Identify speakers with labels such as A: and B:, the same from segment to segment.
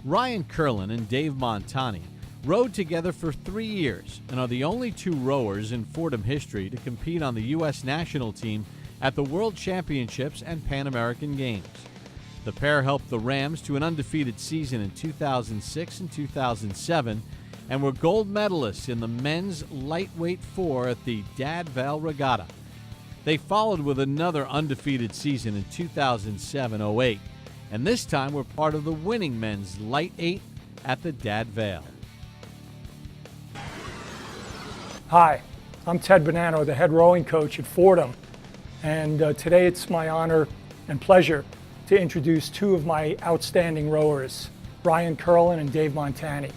A: Ryan Kirlin and Dave Montani rowed together for 3 years and are the only two rowers in Fordham history to compete on the U.S. national team at the World Championships and Pan American Games. The pair helped the Rams to an undefeated season in 2006 and 2007 and were gold medalists in the men's lightweight four at the Dad Val Regatta. They followed with another undefeated season in 2007-08, and this time were part of the winning men's light eight at the Dad Val.
B: Hi, I'm Ted Bonanno, the head rowing coach at Fordham, and today it's my honor and pleasure to introduce two of my outstanding rowers, Ryan Kirlin and Dave Montani.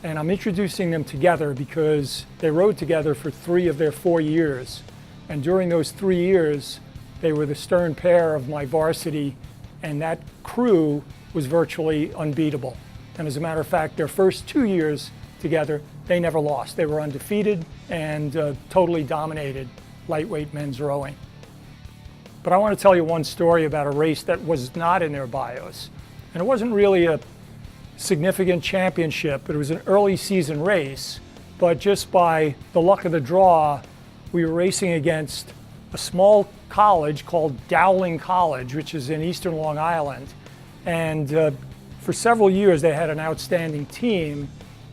B: And I'm introducing them together because they rowed together for 3 of their 4 years. And during those 3 years, they were the stern pair of my varsity, and that crew was virtually unbeatable. And as a matter of fact, their first 2 years together, they never lost. They were undefeated and totally dominated lightweight men's rowing. But I want to tell you one story about a race that was not in their bios. And it wasn't really a significant championship, but it was an early season race. But just by the luck of the draw, we were racing against a small college called Dowling College, which is in eastern Long Island. And for several years, they had an outstanding team,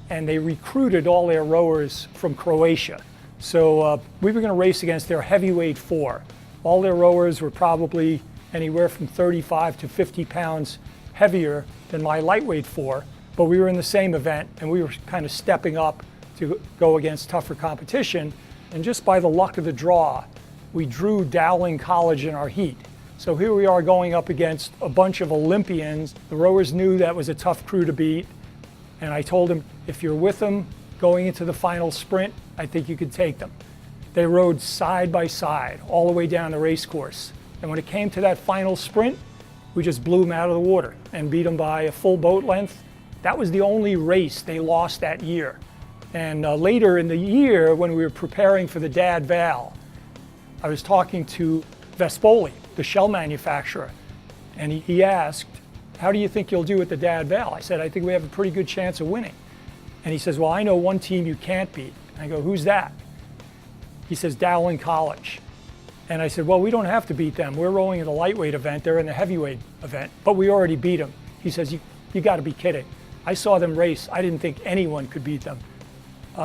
B: and they recruited all their rowers from Croatia. So we were going to race against their heavyweight four. All their rowers were probably anywhere from 35 to 50 pounds heavier than my lightweight four, but we were in the same event, and we were kind of stepping up to go against tougher competition. And just by the luck of the draw, we drew Dowling College in our heat. So here we are going up against a bunch of Olympians. The rowers knew that was a tough crew to beat. And I told them, if you're with them going into the final sprint, I think you could take them. They rowed side by side all the way down the race course. And when it came to that final sprint, we just blew them out of the water and beat them by a full boat length. That was the only race they lost that year. And later in the year, when we were preparing for the Dad Val, I was talking to Vespoli, the shell manufacturer, and he asked, how do you think you'll do at the Dad Val? I said, I think we have a pretty good chance of winning. And he says, well, I know one team you can't beat. And I go, who's that? He says, Dowling College. And I said, well, we don't have to beat them. We're rowing in the lightweight event. They're in the heavyweight event, but we already beat them. He says, you got to be kidding. I saw them race. I didn't think anyone could beat them.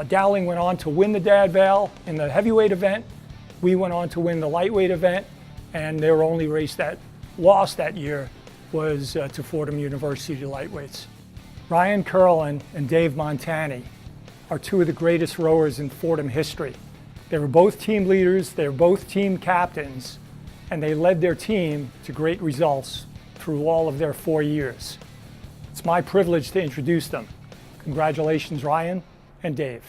B: Dowling went on to win the Dad Val in the heavyweight event. We went on to win the lightweight event, and their only race that lost that year was to Fordham University lightweights. Ryan Kirlin and Dave Montani are two of the greatest rowers in Fordham history. They were both team leaders, they were both team captains, and they led their team to great results through all of their 4 years. It's my privilege to introduce them. Congratulations, Ryan and Dave.